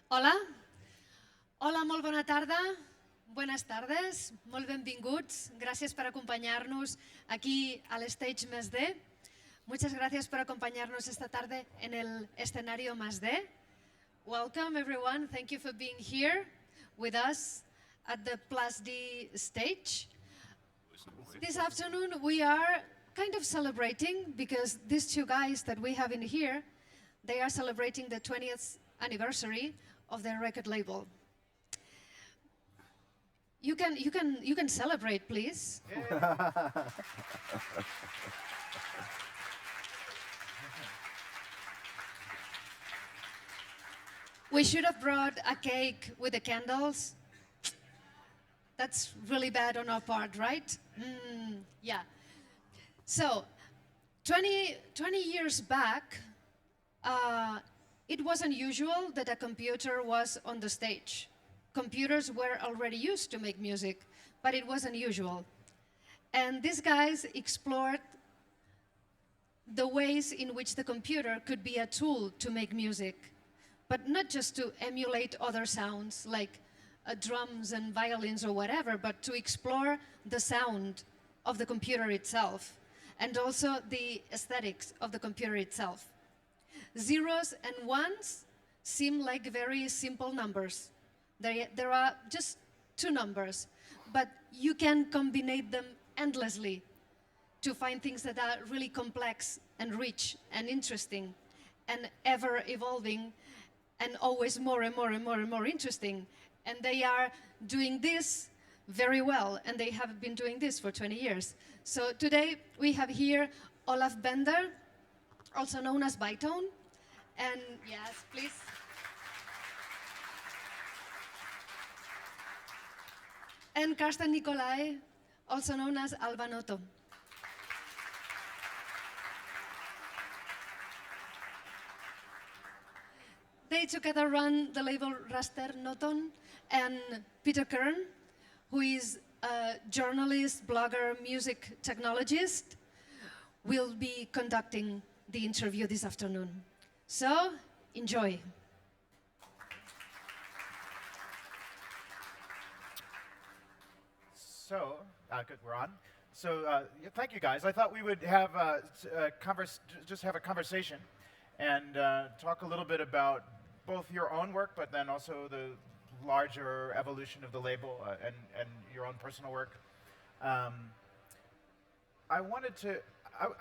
Hola, hola, molt bona tarda, buenas tardes, molt benvinguts, gràcies per acompañarnos aquí al Stage +D. Muchas gracias por acompañarnos esta tarde en el escenario +D. Welcome everyone, thank you for being here with us at the +D stage. This afternoon we are kind of celebrating because these two guys that we have in here, they are celebrating the 20th anniversary of their record label. You can celebrate, please. We should have brought a cake with the candles. That's really bad on our part, right? Yeah. So, 20 years back, it was unusual that a computer was on the stage. Computers were already used to make music, but it was unusual. And these guys explored the ways in which the computer could be a tool to make music, but not just to emulate other sounds like drums and violins or whatever, but to explore the sound of the computer itself and also the aesthetics of the computer itself. Zeros and ones seem like very simple numbers. There are just two numbers, but you can combine them endlessly to find things that are really complex and rich and interesting and ever evolving and always more and more and more and more interesting. And they are doing this very well, and they have been doing this for 20 years. So today we have here Olaf Bender, also known as Byetone. And yes, please. And Carsten Nicolai, also known as alva noto. They together run the label raster-noton, and Peter Kirn, who is a journalist, blogger, music technologist, will be conducting the interview this afternoon. So, enjoy. So, good, we're on. So, thank you guys. I thought we would have just have a conversation and talk a little bit about both your own work, but then also the larger evolution of the label and your own personal work. I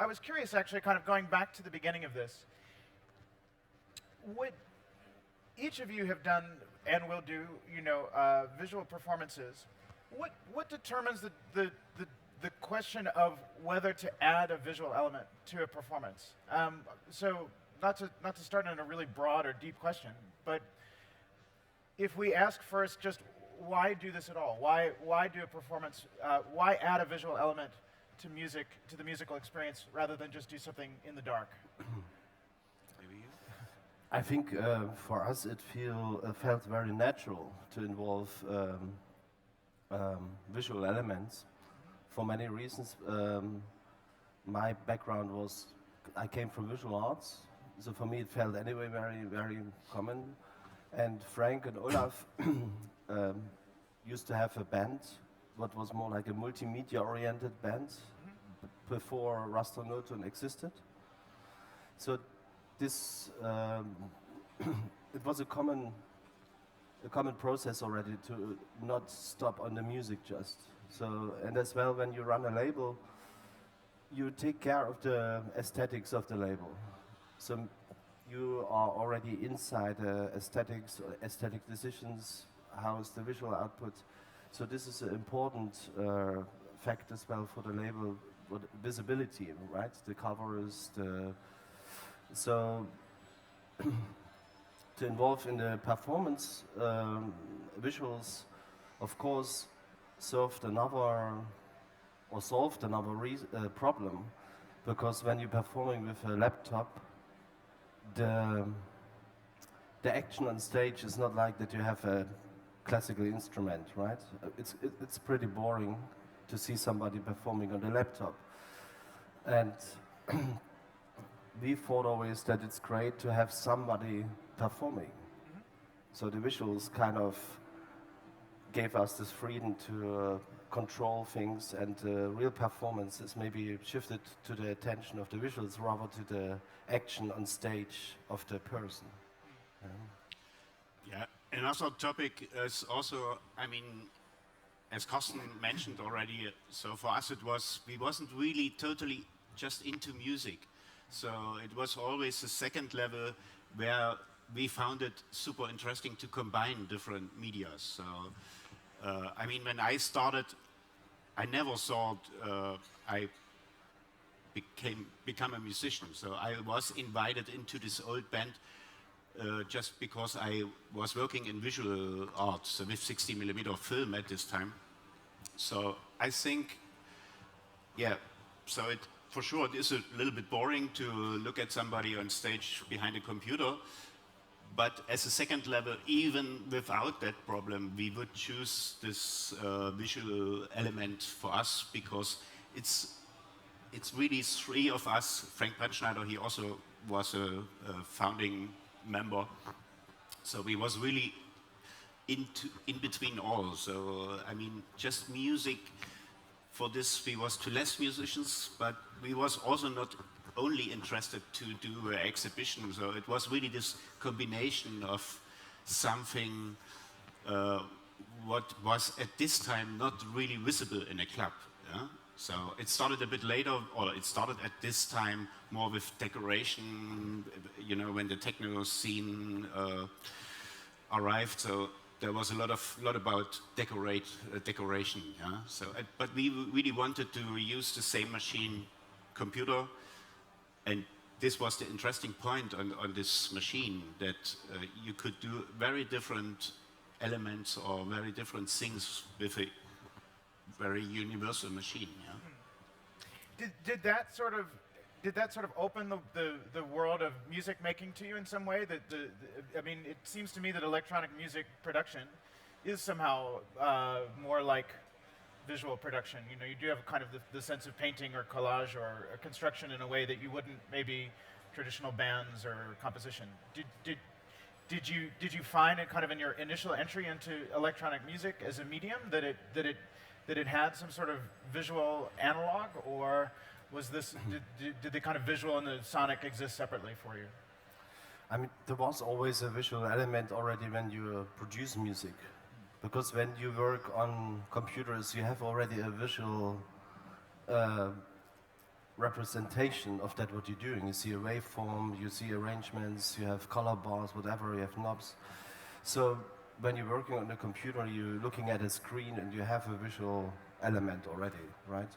was curious, actually, kind of going back to the beginning of this. What each of you have done and will do, visual performances. What determines the question of whether to add a visual element to a performance? So not to start on a really broad or deep question, but if we ask first, just why do this at all? Why do a performance? Why add a visual element to music, to the musical experience, rather than just do something in the dark? Maybe you? I think for us it felt very natural to involve visual elements for many reasons. My background was, I came from visual arts, so for me it felt anyway very, very common. And Frank and Olaf used to have a band, what was more like a multimedia-oriented band before raster-noton existed. So this, it was a common process already to not stop on the music just. So, and as well, when you run a label, you take care of the aesthetics of the label. So you are already inside aesthetics, aesthetic decisions, how is the visual output. So this is an important fact as well for the label, for the visibility, right? The covers, so to involve in the performance, visuals, of course, solved another problem, because when you're performing with a laptop, the action on stage is not like that you have a classical instrument, right? It's pretty boring to see somebody performing on the laptop. And we thought always that it's great to have somebody performing. So the visuals kind of gave us this freedom to control things, and real performance is maybe shifted to the attention of the visuals rather to the action on stage of the person. Yeah, another topic is also, I mean, as Carsten mentioned already, so for us we wasn't really totally just into music. So it was always the second level where we found it super interesting to combine different media. So, I mean, when I started, I never thought I become a musician. So I was invited into this old band just because I was working in visual arts, so with 60mm film at this time. So I think, yeah, so it for sure it is a little bit boring to look at somebody on stage behind a computer. But as a second level, even without that problem, we would choose this visual element for us because it's really three of us. Frank Brandschneider, he also was a founding member. So we was really in between all. So, I mean, just music, for this we was to less musicians, but we was also not only interested to do an exhibition. So it was really this combination of something what was at this time not really visible in a club. Yeah? So it started a bit later, or it started at this time more with decoration, you know, when the techno scene arrived. So there was a lot about decoration. Yeah? So, but we really wanted to use the same machine, computer, and this was the interesting point on this machine, that you could do very different elements or very different things with a very universal machine. Yeah? Did that sort of open the world of music making to you in some way? I mean, it seems to me that electronic music production is somehow more like visual production. You know, you do have kind of the sense of painting or collage or a construction in a way that you wouldn't maybe traditional bands or composition. Did you find it kind of in your initial entry into electronic music as a medium that it had some sort of visual analog, or was this did the kind of visual and the sonic exist separately for you? I mean, there was always a visual element already when you produce music. Because when you work on computers, you have already a visual representation of that what you're doing. You see a waveform, you see arrangements, you have color bars, whatever, you have knobs. So when you're working on a computer, you're looking at a screen and you have a visual element already, right?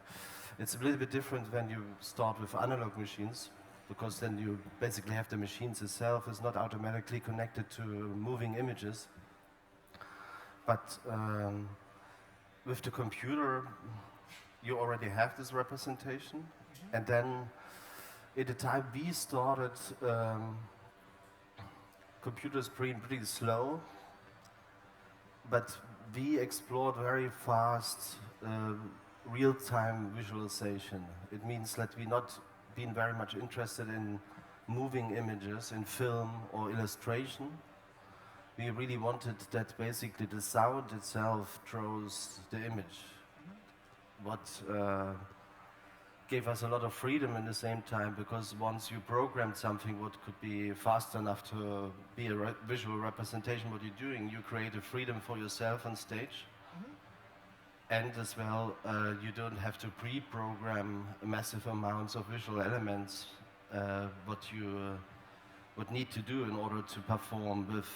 It's a little bit different when you start with analog machines, because then you basically have the machines itself is not automatically connected to moving images. But with the computer, you already have this representation. Mm-hmm. And then at the time we started, computers pretty slow, but we explored very fast real-time visualization. It means that we're not been very much interested in moving images in film or illustration. We really wanted that basically the sound itself draws the image. Mm-hmm. What gave us a lot of freedom in the same time, because once you programmed something what could be fast enough to be a visual representation what you're doing, you create a freedom for yourself on stage. Mm-hmm. And as well, you don't have to pre-program massive amounts of visual elements what you would need to do in order to perform with,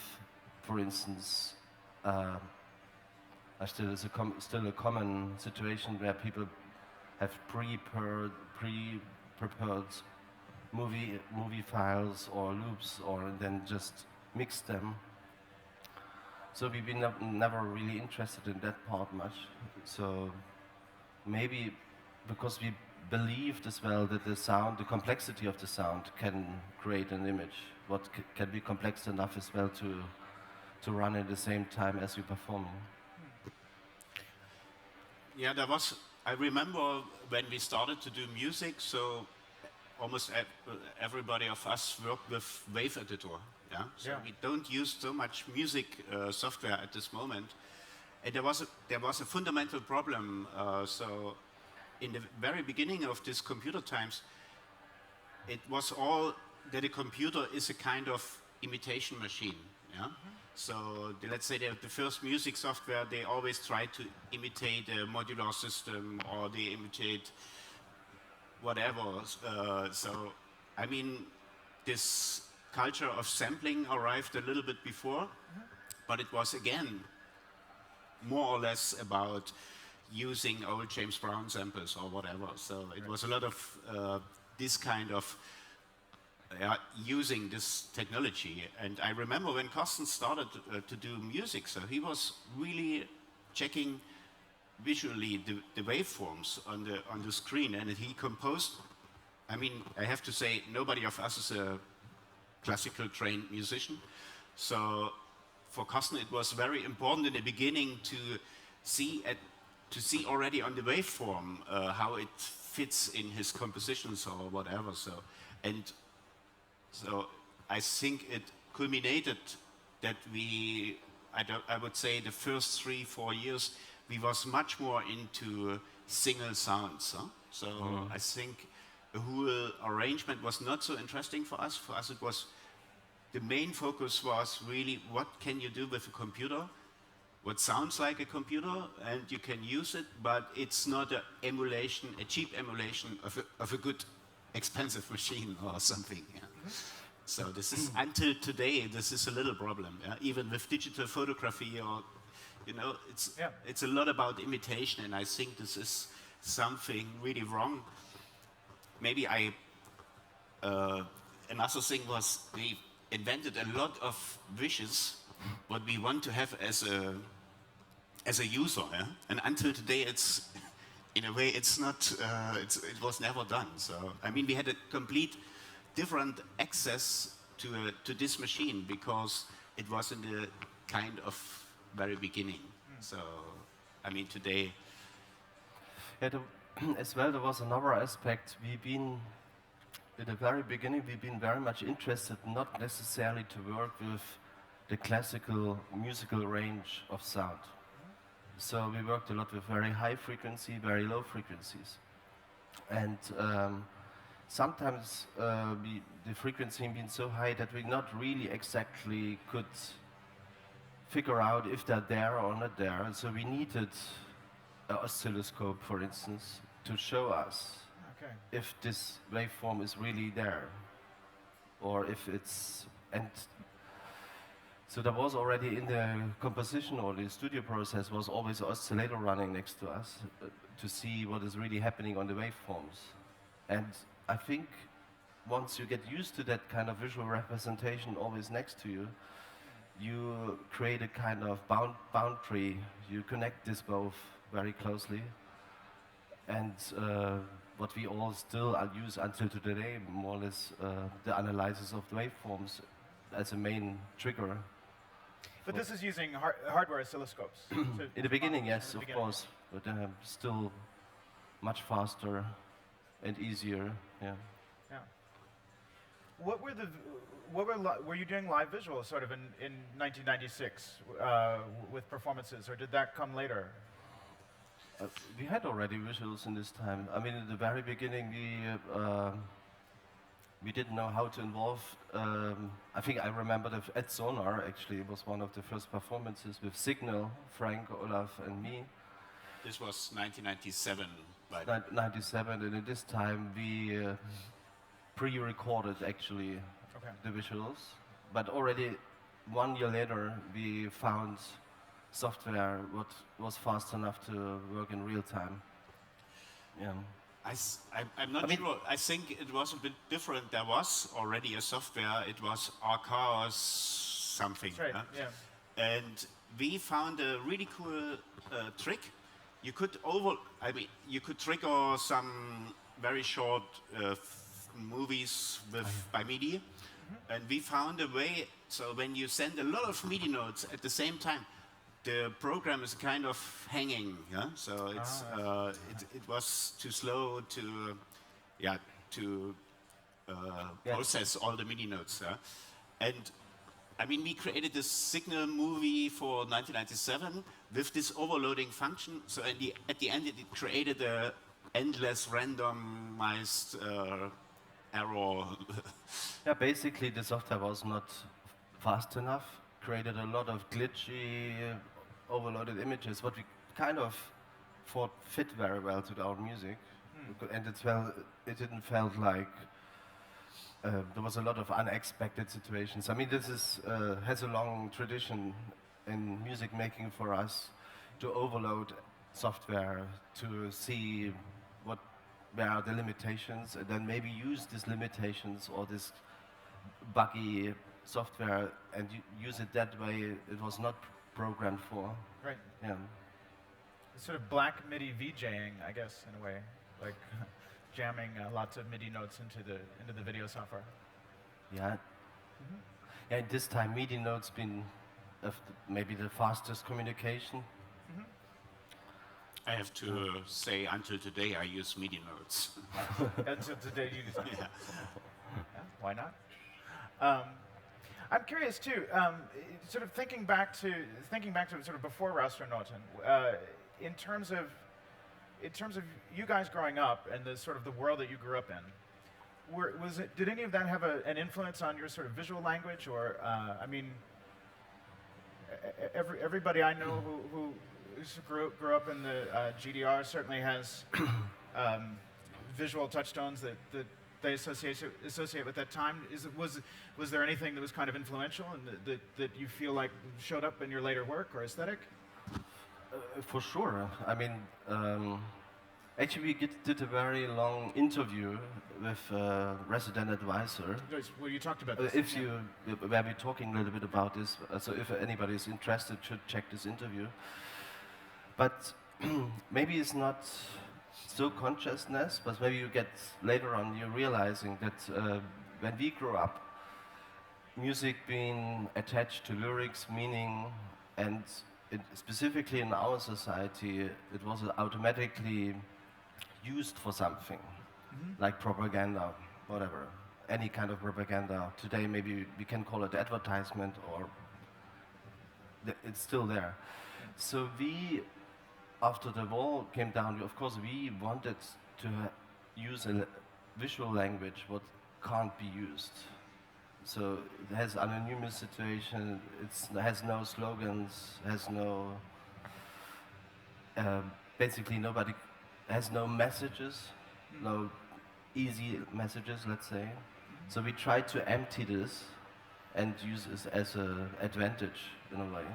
for instance, still a common situation where people have pre-prepared movie files or loops, or then just mix them. So we've been never really interested in that part much. So maybe because we believed as well that the sound, the complexity of the sound can create an image, what can be complex enough as well to run at the same time as you're performing. Yeah, I remember when we started to do music, so almost everybody of us work with Wave Editor. Yeah? So Yeah. we don't use so much music software at this moment. And there was a fundamental problem. So in the very beginning of this computer times, it was all that a computer is a kind of imitation machine. Yeah? So let's say the first music software, they always try to imitate a modular system, or they imitate whatever. So, I mean, this culture of sampling arrived a little bit before, but it was again more or less about using old James Brown samples or whatever. So it was a lot of this kind of using this technology. And I remember when Carsten started to do music, so he was really checking visually the waveforms on the screen, and he composed. I mean, I have to say, nobody of us is a classical trained musician, so for Carsten it was very important in the beginning to see already on the waveform how it fits in his compositions or whatever. So I think it culminated that I would say the first 3-4 years, we was much more into single sounds. Huh? So I think the whole arrangement was not so interesting for us. For us, it was the main focus was really what can you do with a computer, what sounds like a computer, and you can use it, but it's not a cheap emulation of a good, expensive machine or something. Yeah. So this is until today. This is a little problem. Yeah? Even with digital photography, or it's a lot about imitation, and I think this is something really wrong. Maybe another thing was we invented a lot of wishes what we want to have as a user, yeah? And until today, it's in a way it's not. It was never done. So I mean, we had a complete different access to this machine because it was in the kind of very beginning. So I mean, today. Yeah, as well, there was another aspect. At the very beginning, we've been very much interested not necessarily to work with the classical musical range of sound. So we worked a lot with very high frequency, very low frequencies. And sometimes the frequency been so high that we not really exactly could figure out if they're there or not there. And so we needed an oscilloscope, for instance, to show us if this waveform is really there, or if it's, and so there was already in the composition or the studio process was always an oscillator running next to us to see what is really happening on the waveforms. And I think once you get used to that kind of visual representation always next to you, you create a kind of boundary. You connect this both very closely, and what we all still use until today, more or less, the analysis of the waveforms as a main trigger. But this is using hardware oscilloscopes. So in the beginning, yes, of course, but still much faster and easier. Yeah. Yeah. Were you doing live visuals sort of in 1996 with performances, or did that come later? We had already visuals in this time. I mean, in the very beginning, we didn't know how to involve. I think I remember at Sónar, actually, it was one of the first performances with Signal, Frank, Olaf, and me. This was 1997, right? 97, and at this time we pre-recorded actually the visuals. But already 1 year later, we found software what was fast enough to work in real time. Yeah. I'm not sure. I think it was a bit different. There was already a software. It was Archaos something. That's right. Yeah. And we found a really cool trick. You could trigger some very short movies by MIDI, and we found a way. So when you send a lot of MIDI notes at the same time, the program is kind of hanging, yeah. So it's it was too slow to process all the MIDI notes. And I mean, we created this signal movie for 1997 with this overloading function. So at the end, it created a endless randomized error. Yeah, basically the software was not fast enough, created a lot of glitchy, overloaded images, but we kind of thought fit very well to our music. And it didn't felt like there was a lot of unexpected situations. I mean, this has a long tradition in music making for us to overload software to see where are the limitations, and then maybe use these limitations or this buggy software and use it that way it was not programmed for. Right. Yeah. It's sort of black MIDI VJing, I guess, in a way, like jamming lots of MIDI notes into the video software. Yeah. Yeah, at this time MIDI notes been maybe the fastest communication. I have to say, until today, I use MIDI notes. Until today, you just Yeah. yeah, why not? I'm curious too. Sort of thinking back to sort of before raster-noton, in terms of you guys growing up and the sort of the world that you grew up in. Did any of that have an influence on your sort of visual language, or I mean, everybody I know who grew up in the GDR certainly has visual touchstones that they associate with that time. Was there anything that was kind of influential and that you feel like showed up in your later work or aesthetic? For sure. I mean, actually we did a very long interview with a resident advisor. Well, you talked about this. Where we're talking a little bit about this, so if anybody is interested, should check this interview. But maybe it's not so consciousness, but maybe you get later on, you're realizing that when we grew up, music being attached to lyrics, meaning, and specifically in our society, it was automatically used for something, like propaganda, whatever, any kind of propaganda. Today maybe we can call it advertisement, or it's still there. So we, after the wall came down, of course we wanted to use a visual language what can't be used. So it has anonymous situation, it has no slogans, has no, basically nobody, has no messages, no easy messages, let's say. So we tried to empty this and use this as an advantage in a way.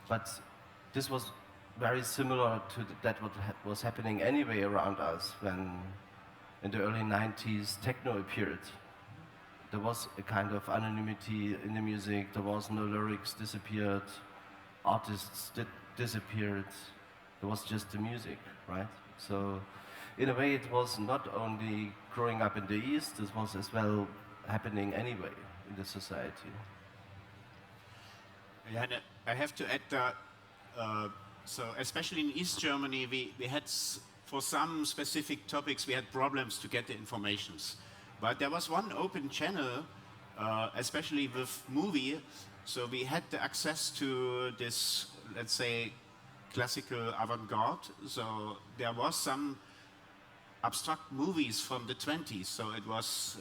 But this was very similar to that what was happening anyway around us when in the early 90s techno appeared. There was a kind of anonymity in the music, there was no lyrics, disappeared, artists disappeared, there was just the music, right? So in a way it was not only growing up in the East, this was as well happening anyway in the society. Yeah, and I have to add that, so especially in East Germany, we had, for some specific topics, we had problems to get the informations. But there was one open channel, especially with movie, so we had the access to this, let's say, classical avant-garde. So there was some abstract movies from the 20s, so it was,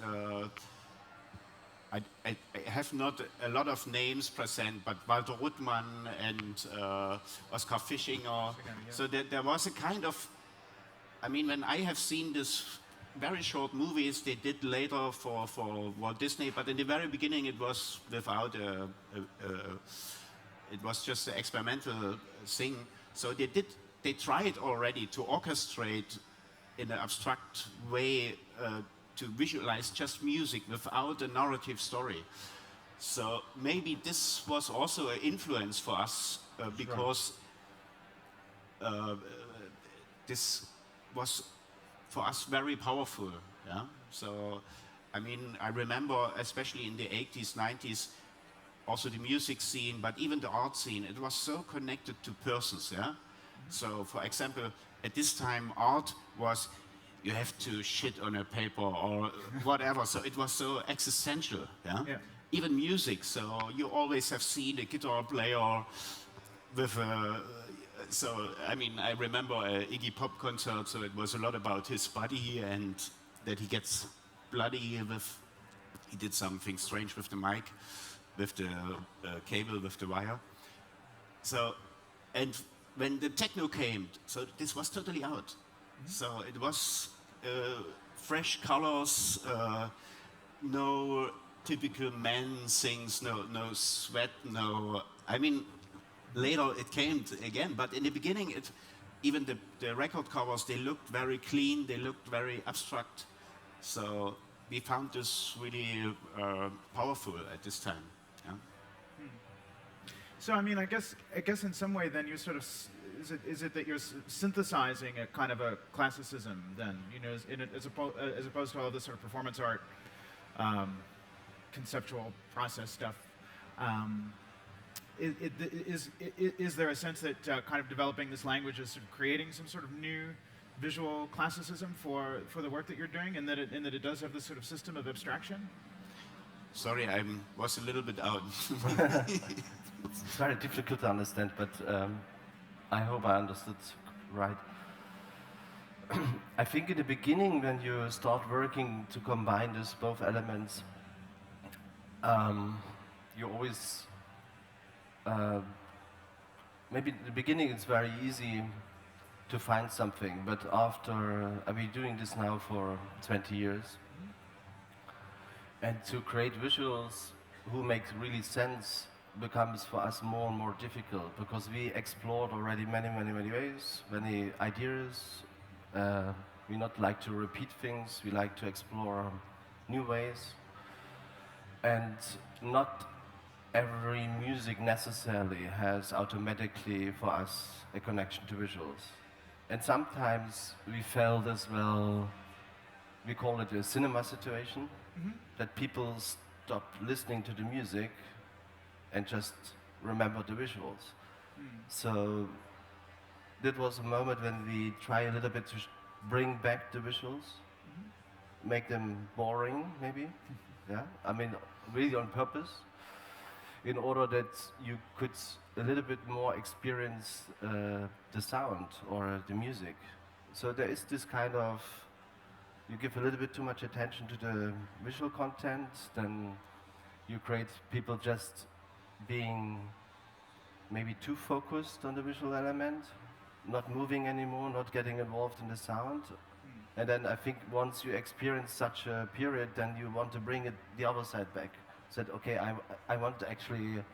I have not a lot of names present, but Walter Ruttmann and Oskar Fischinger. Yeah. So there was a kind of, I mean, when I have seen this very short movies they did later for Walt Disney, but in the very beginning it was without it was just an experimental thing. So they tried already to orchestrate in an abstract way to visualize just music without a narrative story. So maybe this was also an influence for us because this was for us very powerful. Yeah. So, I mean, I remember especially in the 80s, 90s, also the music scene, but even the art scene, it was so connected to persons. Yeah. So, for example, at this time, art was, you have to shit on a paper or whatever. So it was so existential. Yeah? Yeah. Even music. So you always have seen a guitar player with a. So I mean, I remember a Iggy Pop concert. So it was a lot about his body and that he gets bloody with. He did something strange with the mic, with the cable, with the wire. So, and when the techno came, so this was totally out. So it was fresh colors, no typical man things, no sweat, no. I mean, later it came again, but in the beginning, even the record covers, they looked very clean, they looked very abstract. So we found this really powerful at this time. Yeah? So I mean, I guess in some way, then you sort of is it that you're synthesizing a kind of a classicism, then, you know, as opposed to all this sort of performance art, conceptual process stuff. Is there a sense that kind of developing this language is sort of creating some sort of new visual classicism for the work that you're doing, and that it does have this sort of system of abstraction? Sorry, I was a little bit out. It's very difficult to understand, but I hope I understood right. I think in the beginning, when you start working to combine these both elements, you always maybe in the beginning it's very easy to find something, but after I've been doing this now for 20 years, and to create visuals who make really sense becomes for us more and more difficult, because we explored already many ways, many ideas. We not like to repeat things, we like to explore new ways, and not every music necessarily has automatically for us a connection to visuals. And sometimes we felt as well, we call it a cinema situation, that people stop listening to the music and just remember the visuals. So that was a moment when we try a little bit to bring back the visuals, make them boring maybe, yeah, I mean really on purpose, in order that you could a little bit more experience the sound or the music. So there is this kind of, you give a little bit too much attention to the visual content, then you create people just being maybe too focused on the visual element, not moving anymore, not getting involved in the sound. And then I think once you experience such a period, then you want to bring it the other side back. Said, okay, I want actually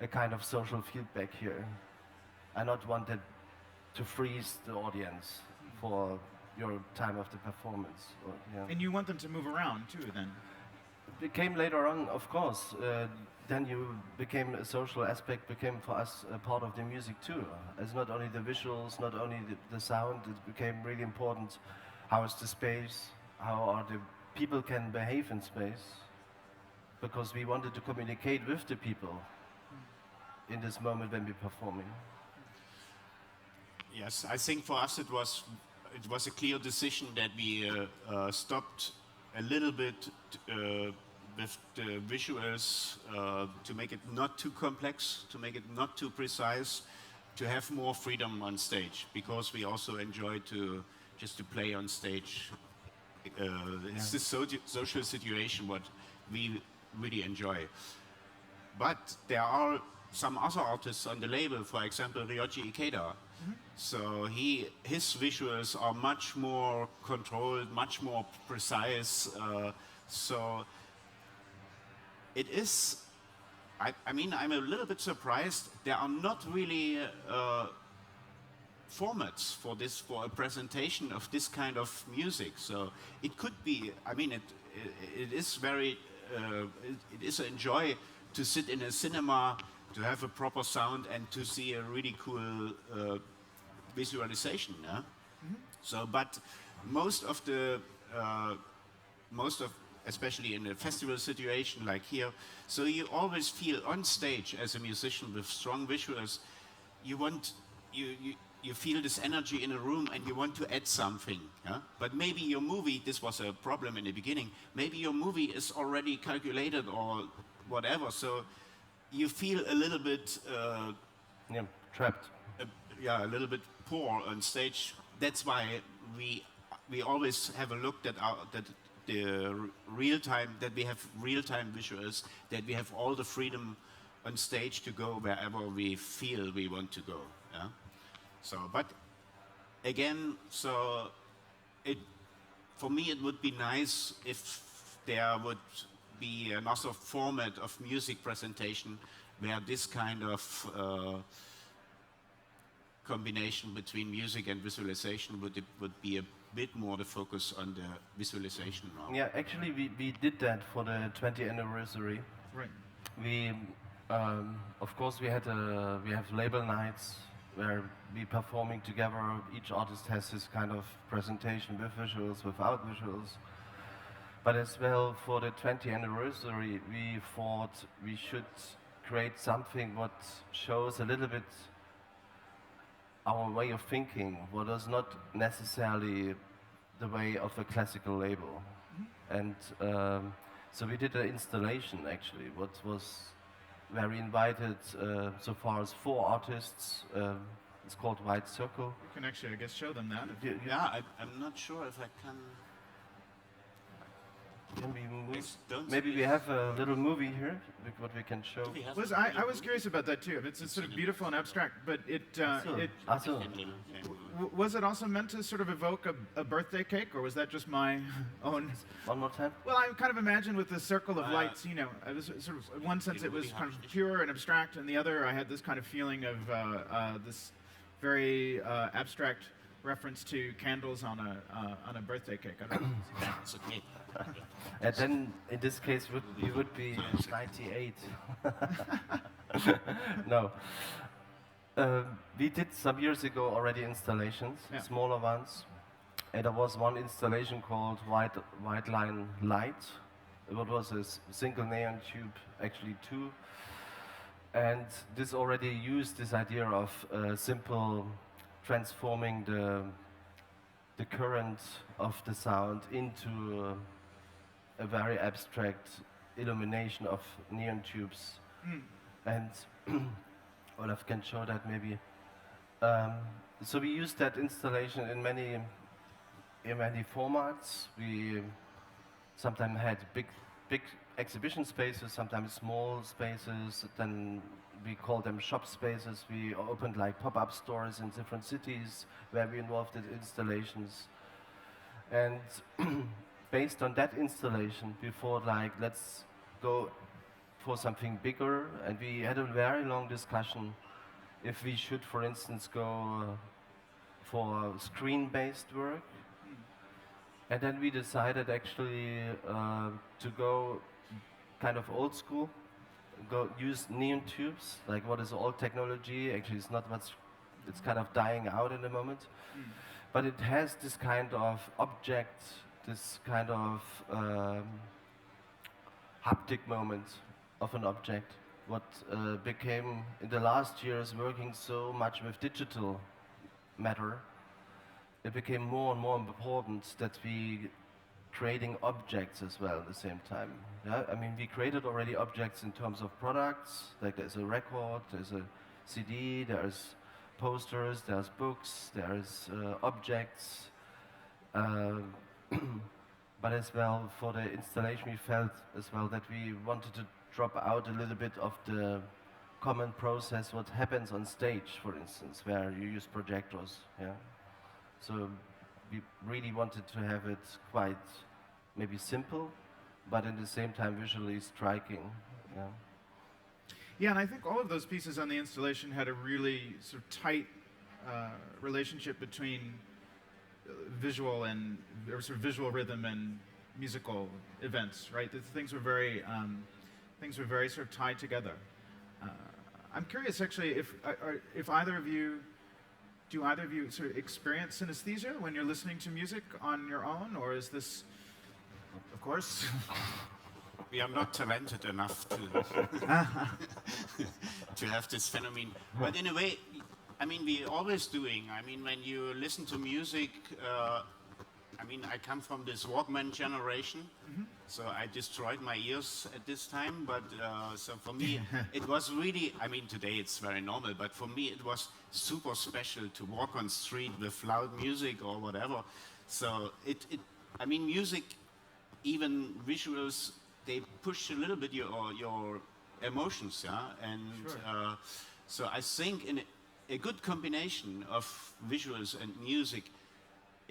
a kind of social feedback here. I not wanted to freeze the audience for your time of the performance. Or, yeah. And you want them to move around too, then? It came later on, of course. Then you became a social aspect, became for us a part of the music too. It's not only the visuals, not only the sound, it became really important. How is the space? How are the people can behave in space? Because we wanted to communicate with the people in this moment when we're performing. Yes, I think for us it was a clear decision that we stopped a little bit with the visuals to make it not too complex, to make it not too precise, to have more freedom on stage, because we also enjoy to play on stage. It's this social situation what we really enjoy. But there are some other artists on the label, for example, Ryoji Ikeda. So his visuals are much more controlled, much more precise. So it is, I mean, I'm a little bit surprised. There are not really formats for this, for a presentation of this kind of music. So it could be, I mean, it is very, it is a joy to sit in a cinema, to have a proper sound and to see a really cool visualization. Yeah? So, but most of, especially in a festival situation like here, so you always feel on stage as a musician with strong visuals, you feel this energy in a room and you want to add something. Yeah? But maybe your movie, this was a problem in the beginning, maybe your movie is already calculated or whatever, so you feel a little bit Yeah, trapped. yeah, a little bit poor on stage. That's why we always have a look that we have real-time visuals, that we have all the freedom on stage to go wherever we feel we want to go. Yeah? So, but again, so for me it would be nice if there would be another format of music presentation where this kind of combination between music and visualization would be a bit more the focus on the visualization now. Yeah, actually we did that for the 20th anniversary. Right. We, of course, we have label nights where we performing together. Each artist has this kind of presentation with visuals, without visuals. But as well, for the 20th anniversary, we thought we should create something what shows a little bit our way of thinking, what is not necessarily the way of a classical label. And so we did an installation actually, what was where we invited so far as 4 artists. It's called White Circle. You can actually, I guess, show them that. Yeah, I'm not sure if I can. Can we move? Please don't Maybe see we it. have a little movie here, what we can show. Do we have Was a I video? was curious about that too. It's sort of beautiful and abstract, but Also, was it also meant to sort of evoke a birthday cake, or was that just my own? one more time. Well, I kind of imagined with the circle of lights, you know, it was sort of, in one sense it was kind of pure and abstract, and the other I had this kind of feeling of this very abstract reference to candles on a birthday cake. I don't know. It's okay. And then, in this case, we would be 98. No. We did some years ago already installations, Yeah. smaller ones. And there was one installation called White Line Light. It was a single neon tube, actually 2. And this already used this idea of simple transforming the current of the sound into a very abstract illumination of neon tubes. And Olaf can show that maybe. So we used that installation in many formats. We sometimes had big exhibition spaces, sometimes small spaces. Then we call them shop spaces. We opened like pop-up stores in different cities where we involved in installations. And based on that installation, we thought like, let's go for something bigger. And we had a very long discussion if we should, for instance, go for screen-based work. And then we decided actually to go kind of old school, use neon tubes, like what is old technology. Actually, it's not what's, it's kind of dying out in the moment. But it has this kind of object, this kind of haptic moment of an object, what became in the last years working so much with digital matter. It became more and more important that we creating objects as well at the same time. Yeah? I mean, we created already objects in terms of products, like there's a record, there's a CD, there's posters, there's books, there's objects. But as well, for the installation, we felt as well that we wanted to drop out a little bit of the common process, what happens on stage, for instance, where you use projectors. Yeah. So we really wanted to have it quite maybe simple, but at the same time visually striking. Yeah. Yeah, and I think all of those pieces on the installation had a really sort of tight relationship between visual and or sort of visual rhythm and musical events, right? The things were very sort of tied together. I'm curious, actually, if either of you sort of experience synesthesia when you're listening to music on your own, or is this, of course? We are not talented enough to to have this phenomenon. But in a way, I mean, we're always doing. I mean, when you listen to music, I mean, I come from this Walkman generation, so I destroyed my ears at this time. But so for me, it was really. I mean, today it's very normal, but for me, it was super special to walk on street with loud music or whatever. So I mean, music, even visuals, they push a little bit your emotions, yeah. And so I think in a good combination of visuals and music,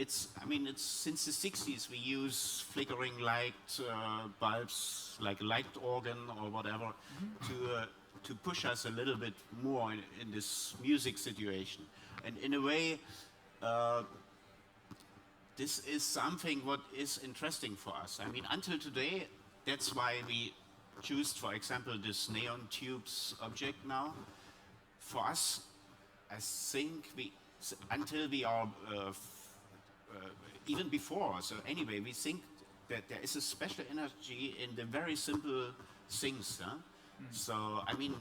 I mean, it's since the 60s we use flickering light bulbs, like light organ or whatever, to push us a little bit more in this music situation. And in a way, this is something what is interesting for us. I mean, until today, that's why we choose, for example, this neon tubes object now. For us, I think until we are even before. So anyway, we think that there is a special energy in the very simple things. Huh? So I mean,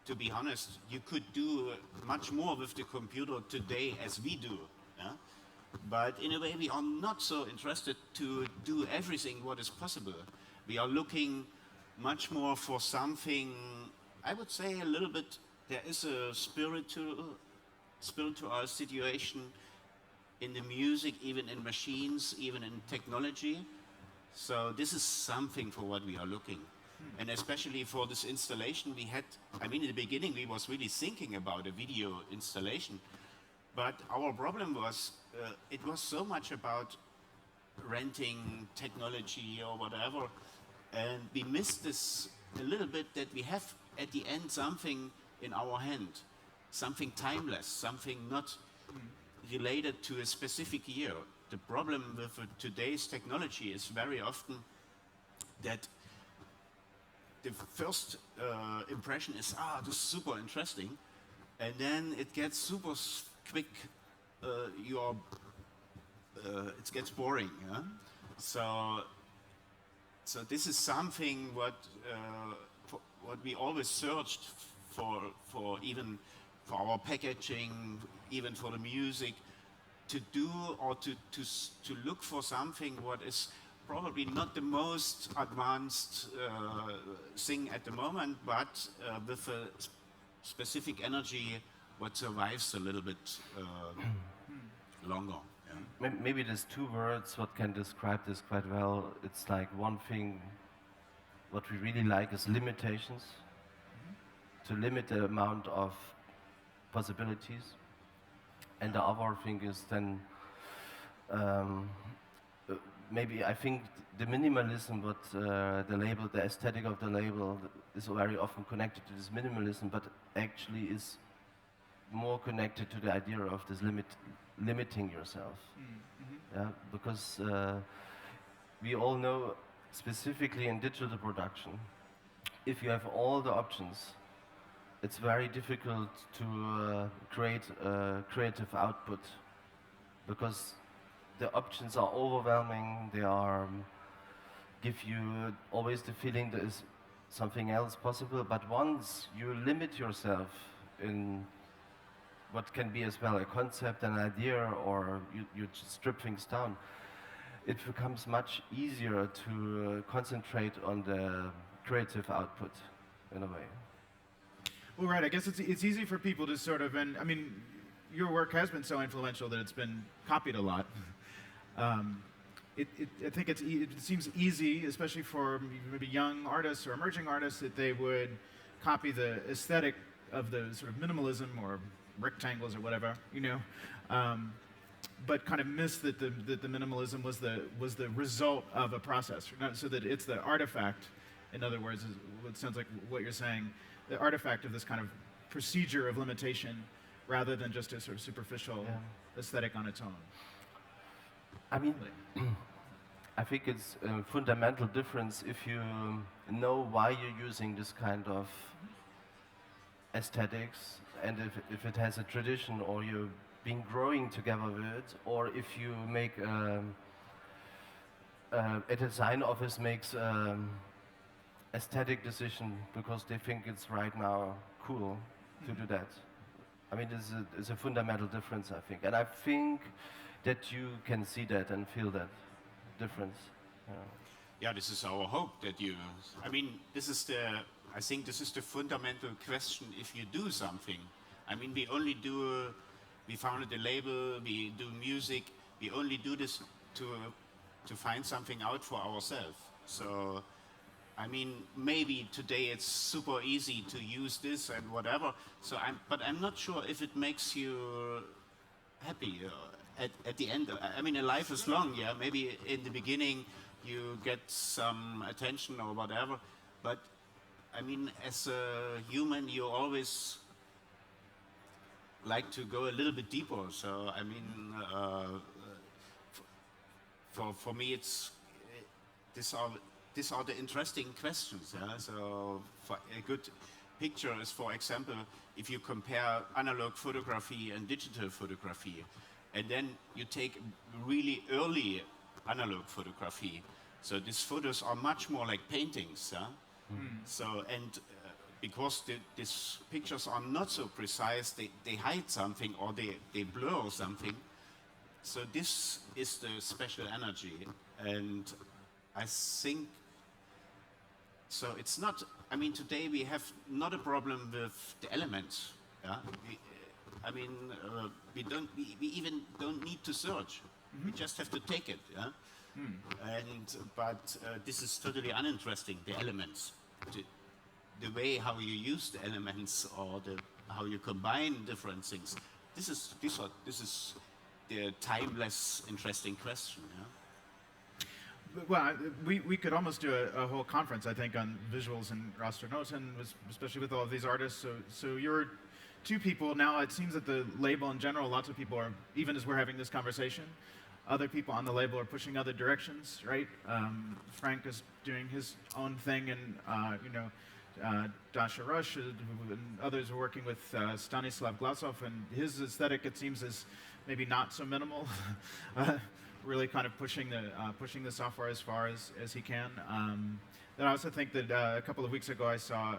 to be honest, you could do much more with the computer today as we do. Yeah? But in a way, we are not so interested to do everything what is possible. We are looking much more for something, I would say a little bit, there is a spiritual situation in the music, even in machines, even in technology. So this is something for what we are looking. And especially for this installation we had, I mean, in the beginning we was really thinking about a video installation, but our problem was, it was so much about renting technology or whatever, and we missed this a little bit, that we have at the end something in our hand, something timeless, something not related to a specific year. The problem with today's technology is very often that the first impression is, this is super interesting, and then it gets super quick, it gets boring. Yeah? So this is something what we always searched for even for our packaging, even for the music, to do or to look for something what is probably not the most advanced thing at the moment, but with a specific energy what survives a little bit longer. Yeah. Maybe there's two words what can describe this quite well. It's like one thing, what we really like is limitations, to limit the amount of possibilities. And the other thing is then, maybe I think the minimalism, what the aesthetic of the label is very often connected to this minimalism, but actually is more connected to the idea of this limiting yourself. Yeah, because we all know, specifically in digital production, if you have all the options, it's very difficult to create a creative output, because the options are overwhelming. They give you always the feeling there is something else possible. But once you limit yourself in what can be as well a concept, an idea, or you strip things down, it becomes much easier to concentrate on the creative output in a way. Well, right. I guess it's easy for people to sort of, and I mean, your work has been so influential that it's been copied a lot. I think it seems easy, especially for maybe young artists or emerging artists, that they would copy the aesthetic of the sort of minimalism or rectangles or whatever, you know, but kind of miss that the minimalism was the result of a process, so that it's the artifact. In other words, is what sounds like what you're saying, the artifact of this kind of procedure of limitation, rather than just a sort of superficial aesthetic on its own. I mean, I think it's a fundamental difference if you know why you're using this kind of aesthetics, and if it has a tradition, or you've been growing together with it, or if you make a design office makes aesthetic decision because they think it's right now cool to do that. I mean, it's a fundamental difference, I think. And I think that you can see that and feel that difference. Yeah, this is our hope that you. I mean, this is the. I think this is the fundamental question. If you do something, I mean, we only do. We founded a label. We do music. We only do this to find something out for ourselves. So, I mean, maybe today it's super easy to use this and whatever. So, but I'm not sure if it makes you happy at the end. I mean, a life is long. Yeah, maybe in the beginning you get some attention or whatever, but I mean, as a human, you always like to go a little bit deeper. So I mean, for me, it's these are the interesting questions. Yeah? So for a good picture is, for example, if you compare analog photography and digital photography, and then you take really early analog photography. So these photos are much more like paintings. Yeah? So and because these pictures are not so precise, they hide something or they blur something. So this is the special energy, and I think so. It's not. I mean, today we have not a problem with the elements. Yeah? I mean, we even don't need to search. We just have to take it. Yeah? But this is totally uninteresting. The elements, the way how you use the elements, or how you combine different things. This is the timeless, interesting question. Yeah? Well, we could almost do a whole conference, I think, on visuals and raster-noton, especially with all of these artists. So you're two people now. It seems that the label in general, lots of people are, even as we're having this conversation, other people on the label are pushing other directions, right? Frank is doing his own thing, and Dasha Rush and others are working with Stanislav Glasov, and his aesthetic, it seems, is maybe not so minimal. Really kind of pushing the software as far as he can. Then I also think that a couple of weeks ago I saw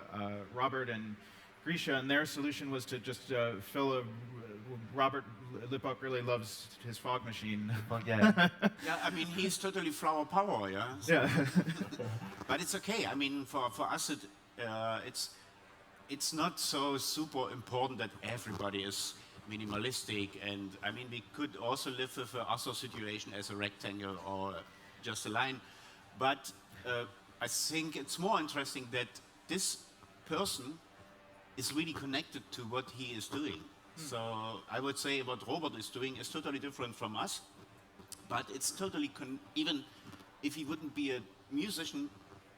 Robert and Grisha, and their solution was to just fill Robert Lipok really loves his fog machine. Well, yeah. Yeah, I mean, he's totally flower power, yeah? So, Yeah. but it's okay. I mean, for us, it's not so super important that everybody is minimalistic. And I mean, we could also live with a other situation as a rectangle or just a line. But I think it's more interesting that this person is really connected to what he is doing. So I would say what Robert is doing is totally different from us, but it's totally, even if he wouldn't be a musician,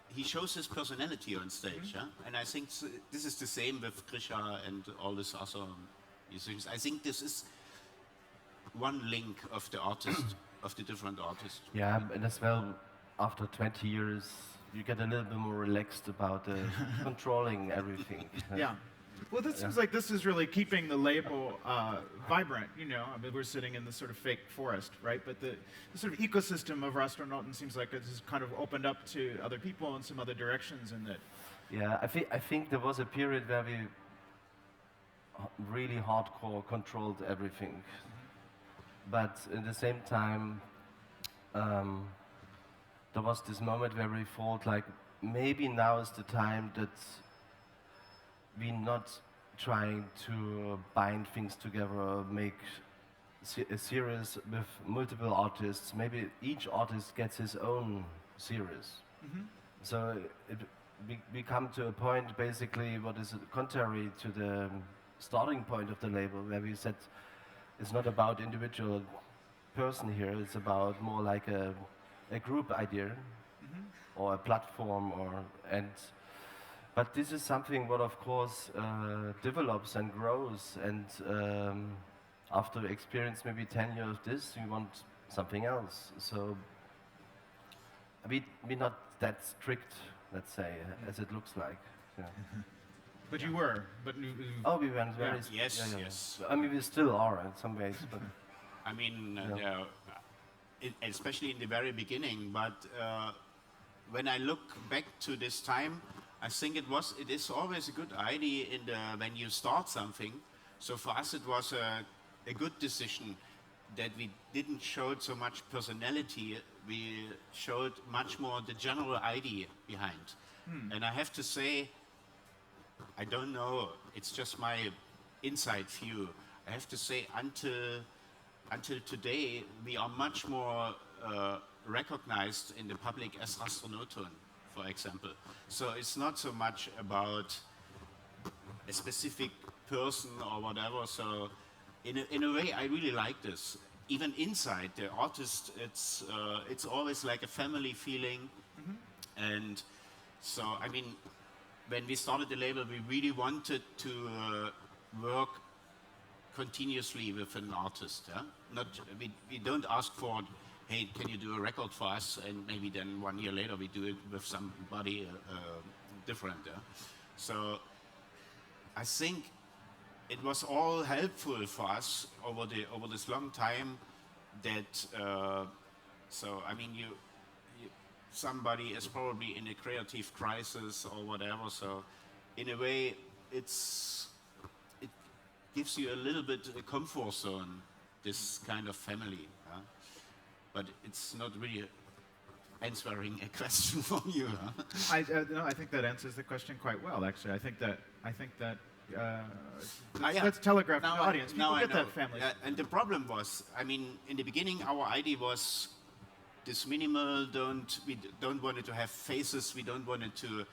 he shows his personality on stage. Yeah? And I think this is the same with Grisha and all these other musicians. I think this is one link of the artist, of the different artists. Yeah, and as well, after 20 years, you get a little bit more relaxed about controlling everything. Yeah. Well, this seems like this is really keeping the label vibrant, you know. I mean, we're sitting in this sort of fake forest, right? But the sort of ecosystem of raster-noton seems like it's kind of opened up to other people in some other directions, and that. Yeah, I think there was a period where we really hardcore controlled everything. But at the same time, there was this moment where we thought, like, maybe now is the time that we're not trying to bind things together or make a series with multiple artists. Maybe each artist gets his own series. So we come to a point, basically, what is contrary to the starting point of the label, where we said it's not about individual person here, it's about more like a group idea or a platform, but this is something what, of course, develops and grows, and after experience maybe 10 years of this, we want something else. So we're not that strict, let's say, as it looks like. Yeah. But you were. Oh, we went very. Yes, yes. I mean, we still are in some ways, but. I mean, especially in the very beginning. But when I look back to this time, I think it is always a good idea when you start something So for us, it was a good decision that we didn't show so much personality. We showed much more the general idea behind. And I have to say, I don't know, it's just my inside view. I have to say, until today, we are much more recognized in the public as raster-noton, for example. So it's not so much about a specific person or whatever. So in a way, I really like this. Even inside the artist, it's always like a family feeling. And so, I mean, when we started the label, we really wanted to work continuously with an artist. Yeah? We don't ask for, hey, can you do a record for us? And maybe then 1 year later we do it with somebody different. Yeah? So I think it was all helpful for us over this long time that, so I mean, somebody is probably in a creative crisis or whatever, so in a way it gives you a little bit a comfort zone, this kind of family. But it's not really answering a question from you. No, I think that answers the question quite well, actually. I think that let's telegraph to the audience. People get that family. And the problem was, I mean, in the beginning, our idea was this minimal. We don't want it to have faces. We don't want it to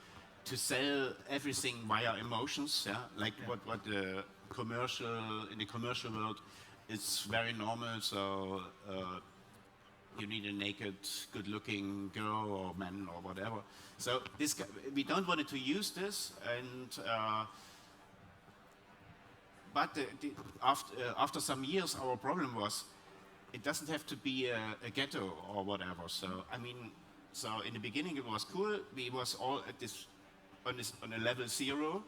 sell everything via emotions. Yeah, like what the in the commercial world is very normal. So you need a naked, good-looking girl or man or whatever. So we don't want it to use this, and but after some years, our problem was it doesn't have to be a ghetto or whatever. So I mean, so in the beginning it was cool. We was all at this on a level 0,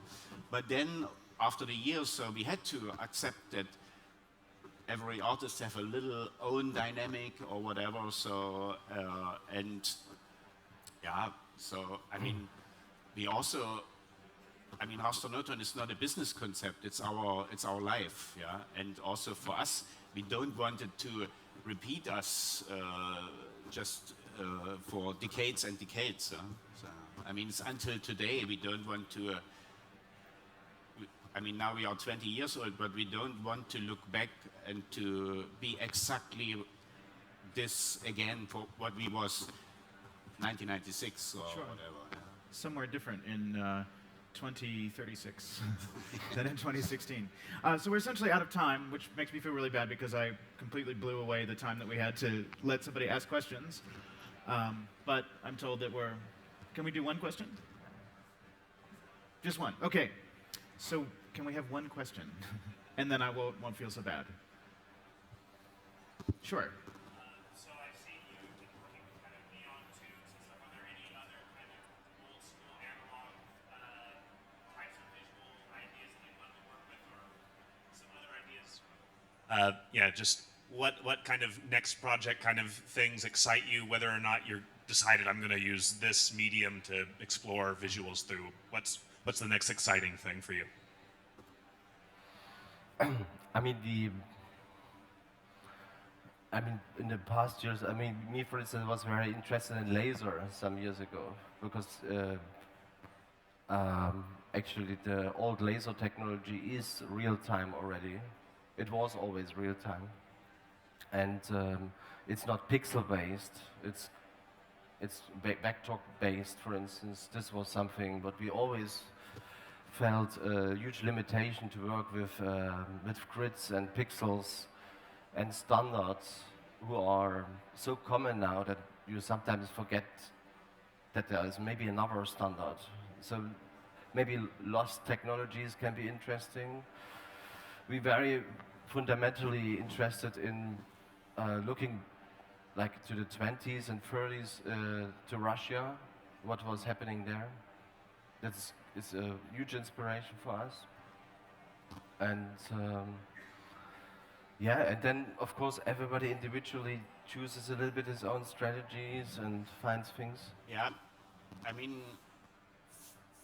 but then after the years, so we had to accept that every artist have a little own dynamic or whatever. So and yeah, so I mean, we also. I mean, raster-noton is not a business concept. It's our life, yeah. And also for us, we don't want it to repeat us just for decades and decades. So, I mean, it's until today. We don't want to. I mean, now we are 20 years old, but we don't want to look back and to be exactly this again for what we was 1996 or whatever. Yeah. Somewhere different in 2036 than in 2016. So we're essentially out of time, which makes me feel really bad because I completely blew away the time that we had to let somebody ask questions. But I'm told that can we do one question? Just one, okay. So can we have one question? And then I won't feel so bad. Sure. So I've seen you working with kind of neon tubes and stuff. Are there any other kind of old school analog types of visual ideas that you'd love to work with, or some other ideas? Yeah, just what kind of next project kind of things excite you, whether or not you're decided I'm going to use this medium to explore visuals through. What's the next exciting thing for you? I mean, in the past years, I mean, me, for instance, was very interested in laser some years ago because actually the old laser technology is real-time already. It was always real-time. And it's not pixel-based, it's backtalk-based, for instance. This was something, but we always felt a huge limitation to work with grids and pixels and standards who are so common now that you sometimes forget that there is maybe another standard. So maybe lost technologies can be interesting. We're very fundamentally interested in looking like to the 20s and 30s to Russia, what was happening there. That's a huge inspiration for us. And yeah, and then of course everybody individually chooses a little bit his own strategies and finds things. Yeah, I mean,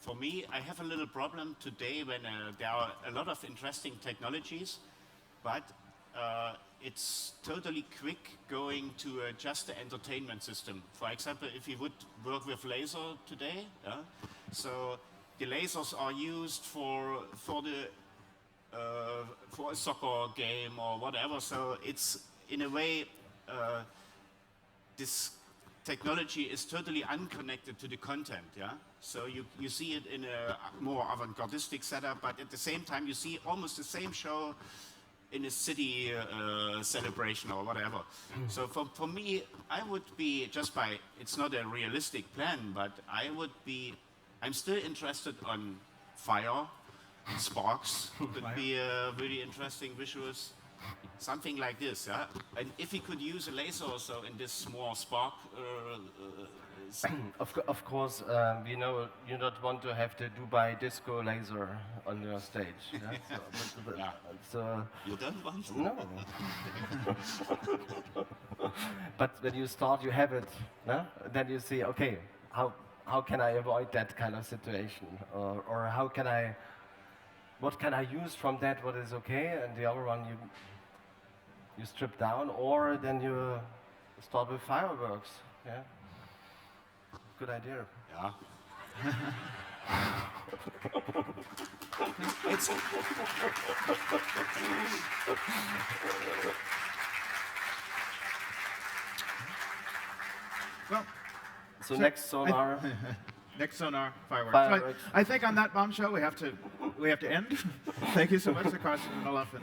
for me, I have a little problem today when there are a lot of interesting technologies, but it's totally quick going to just the entertainment system. For example, if you would work with laser today, so the lasers are used for a soccer game or whatever. So it's in a way this technology is totally unconnected to the content. Yeah. So you see it in a more avant-gardistic setup, but at the same time you see almost the same show in a city celebration or whatever. So for me, I would be just by, it's not a realistic plan, but I'm still interested on fire, sparks, could be really interesting visuals, something like this, yeah? And if we could use a laser also in this more spark Of course, we know you don't want to have the Dubai disco laser on your stage. Yeah? Yeah. So You don't want? no. But when you start, you have it. No? Then you see, okay, how can I avoid that kind of situation, or what can I use from that? What is okay, and the other one you strip down, or then you start with fireworks. Yeah. Good idea. Yeah. It's Well, So next sonar. next sonar, fireworks. Fireworks. So I think on that bombshell we have to end. Thank you so much to Carsten and Olaf.